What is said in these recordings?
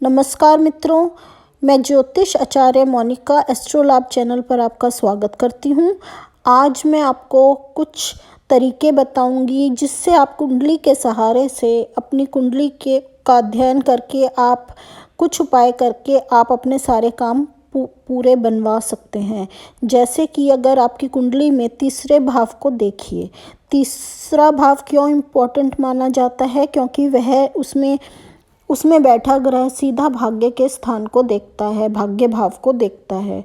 नमस्कार मित्रों, मैं ज्योतिष आचार्य मोनिका एस्ट्रोलैब चैनल पर आपका स्वागत करती हूँ। आज मैं आपको कुछ तरीके बताऊंगी जिससे आप कुंडली के सहारे से अपनी कुंडली का अध्ययन करके आप कुछ उपाय करके आप अपने सारे काम पूरे बनवा सकते हैं। जैसे कि अगर आपकी कुंडली में तीसरे भाव को देखिए, तीसरा भाव क्यों इम्पोर्टेंट माना जाता है, क्योंकि वह उसमें बैठा ग्रह सीधा भाग्य के स्थान को देखता है, भाग्य भाव को देखता है।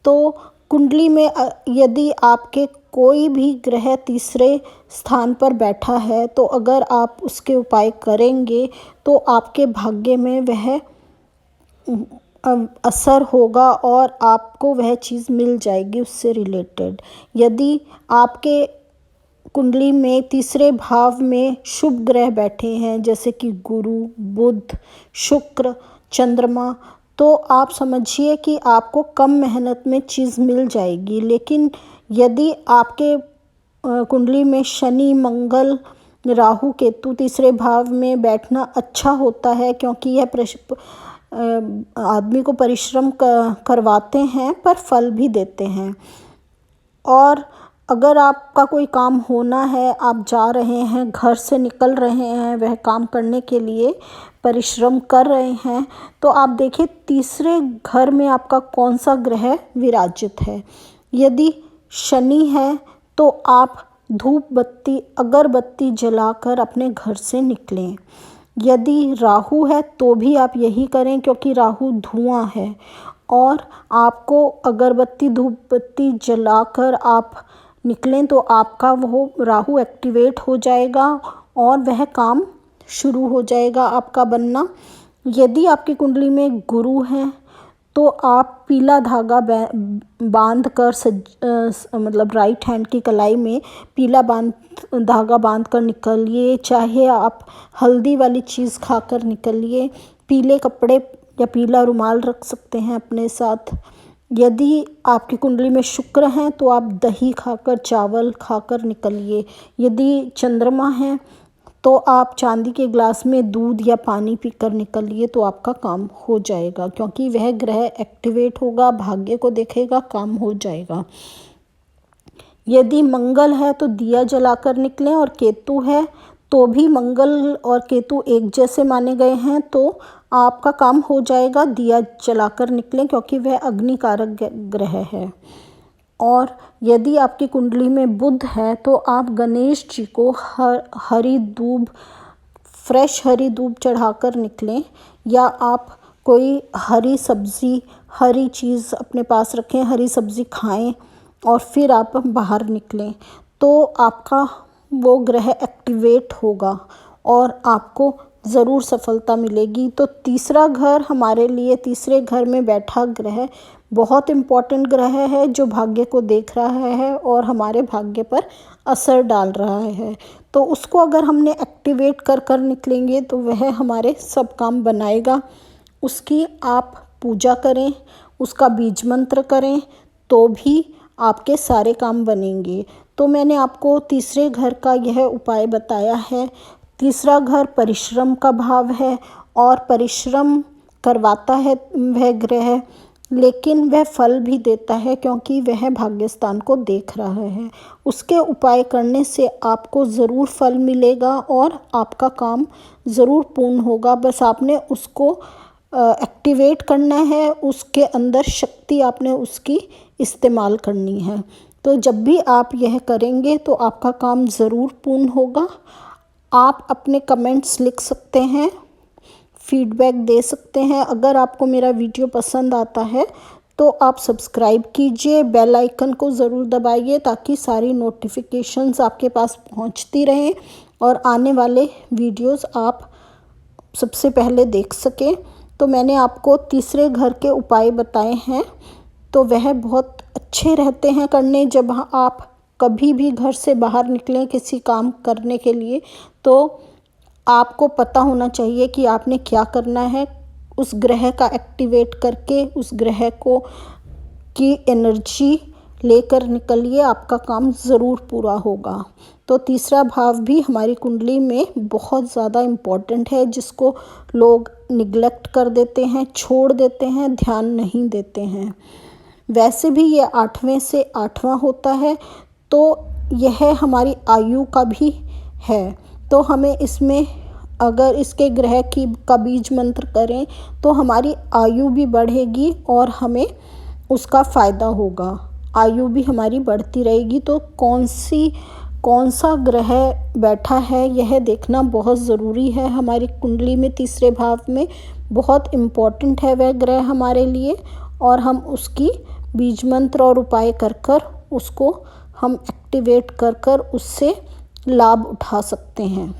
तो कुंडली में यदि आपके कोई भी ग्रह तीसरे स्थान पर बैठा है तो अगर आप उसके उपाय करेंगे तो आपके भाग्य में वह असर होगा और आपको वह चीज़ मिल जाएगी उससे रिलेटेड। यदि आपके कुंडली में तीसरे भाव में शुभ ग्रह बैठे हैं जैसे कि गुरु, बुध, शुक्र, चंद्रमा, तो आप समझिए कि आपको कम मेहनत में चीज़ मिल जाएगी। लेकिन यदि आपके कुंडली में शनि, मंगल, राहु, केतु तीसरे भाव में बैठना अच्छा होता है, क्योंकि यह आदमी को परिश्रम करवाते हैं पर फल भी देते हैं। और अगर आपका कोई काम होना है, आप जा रहे हैं, घर से निकल रहे हैं, वह काम करने के लिए परिश्रम कर रहे हैं, तो आप देखिए तीसरे घर में आपका कौन सा ग्रह विराजित है। यदि शनि है तो आप धूप बत्ती, अगरबत्ती जलाकर अपने घर से निकलें। यदि राहु है तो भी आप यही करें, क्योंकि राहु धुआं है और आपको अगरबत्ती धूप बत्ती जलाकर आप निकलें तो आपका वो राहु एक्टिवेट हो जाएगा और वह काम शुरू हो जाएगा आपका बनना। यदि आपकी कुंडली में गुरु हैं तो आप पीला धागा बांध कर मतलब राइट हैंड की कलाई में पीला धागा बांध कर निकलिए, चाहे आप हल्दी वाली चीज़ खाकर निकलिए। पीले कपड़े या पीला रुमाल रख सकते हैं अपने साथ। यदि आपकी कुंडली में शुक्र हैं तो आप दही खाकर, चावल खाकर निकलिए। यदि चंद्रमा है तो आप चांदी के ग्लास में दूध या पानी पीकर निकलिए तो आपका काम हो जाएगा, क्योंकि वह ग्रह एक्टिवेट होगा, भाग्य को देखेगा, काम हो जाएगा। यदि मंगल है तो दिया जलाकर निकलें, और केतु है तो भी मंगल और केतु एक जैसे माने गए हैं तो आपका काम हो जाएगा, दिया जलाकर निकलें, क्योंकि वह अग्निकारक ग्रह है। और यदि आपकी कुंडली में बुध है तो आप गणेश जी को हरी दूब, फ्रेश हरी दूब चढ़ाकर निकलें, या आप कोई हरी सब्ज़ी, हरी चीज़ अपने पास रखें, हरी सब्ज़ी खाएं और फिर आप बाहर निकलें तो आपका वो ग्रह एक्टिवेट होगा और आपको ज़रूर सफलता मिलेगी। तो तीसरा घर हमारे लिए, तीसरे घर में बैठा ग्रह बहुत इम्पॉर्टेंट ग्रह है जो भाग्य को देख रहा है और हमारे भाग्य पर असर डाल रहा है। तो उसको अगर हमने एक्टिवेट कर निकलेंगे तो वह हमारे सब काम बनाएगा। उसकी आप पूजा करें, उसका बीज मंत्र करें तो भी आपके सारे काम बनेंगे। तो मैंने आपको तीसरे घर का यह उपाय बताया है। तीसरा घर परिश्रम का भाव है और परिश्रम करवाता है वह ग्रह, लेकिन वह फल भी देता है क्योंकि वह भाग्यस्थान को देख रहा है। उसके उपाय करने से आपको ज़रूर फल मिलेगा और आपका काम ज़रूर पूर्ण होगा। बस आपने उसको एक्टिवेट करना है, उसके अंदर शक्ति आपने उसकी इस्तेमाल करनी है। तो जब भी आप यह करेंगे तो आपका काम ज़रूर पूर्ण होगा। आप अपने कमेंट्स लिख सकते हैं, फीडबैक दे सकते हैं। अगर आपको मेरा वीडियो पसंद आता है तो आप सब्सक्राइब कीजिए, बेल आइकन को ज़रूर दबाइए ताकि सारी नोटिफिकेशंस आपके पास पहुंचती रहें और आने वाले वीडियोस आप सबसे पहले देख सकें। तो मैंने आपको तीसरे घर के उपाय बताए हैं, तो वह बहुत अच्छे रहते हैं करने। जब आप कभी भी घर से बाहर निकलें किसी काम करने के लिए तो आपको पता होना चाहिए कि आपने क्या करना है। उस ग्रह का एक्टिवेट करके उस ग्रह को की एनर्जी लेकर निकलिए, आपका काम ज़रूर पूरा होगा। तो तीसरा भाव भी हमारी कुंडली में बहुत ज़्यादा इम्पॉर्टेंट है, जिसको लोग निगलेक्ट कर देते हैं, छोड़ देते हैं, ध्यान नहीं देते हैं। वैसे भी ये 8वें से 8वां होता है, तो यह हमारी आयु का भी है। तो हमें इसमें अगर इसके ग्रह का बीज मंत्र करें तो हमारी आयु भी बढ़ेगी और हमें उसका फ़ायदा होगा। आयु भी हमारी बढ़ती रहेगी। तो कौन सा ग्रह बैठा है यह देखना बहुत ज़रूरी है हमारी कुंडली में। तीसरे भाव में बहुत इम्पोर्टेंट है वह ग्रह हमारे लिए, और हम उसकी बीज मंत्र और उपाय कर उसको हम एक्टिवेट कर उससे लाभ उठा सकते हैं।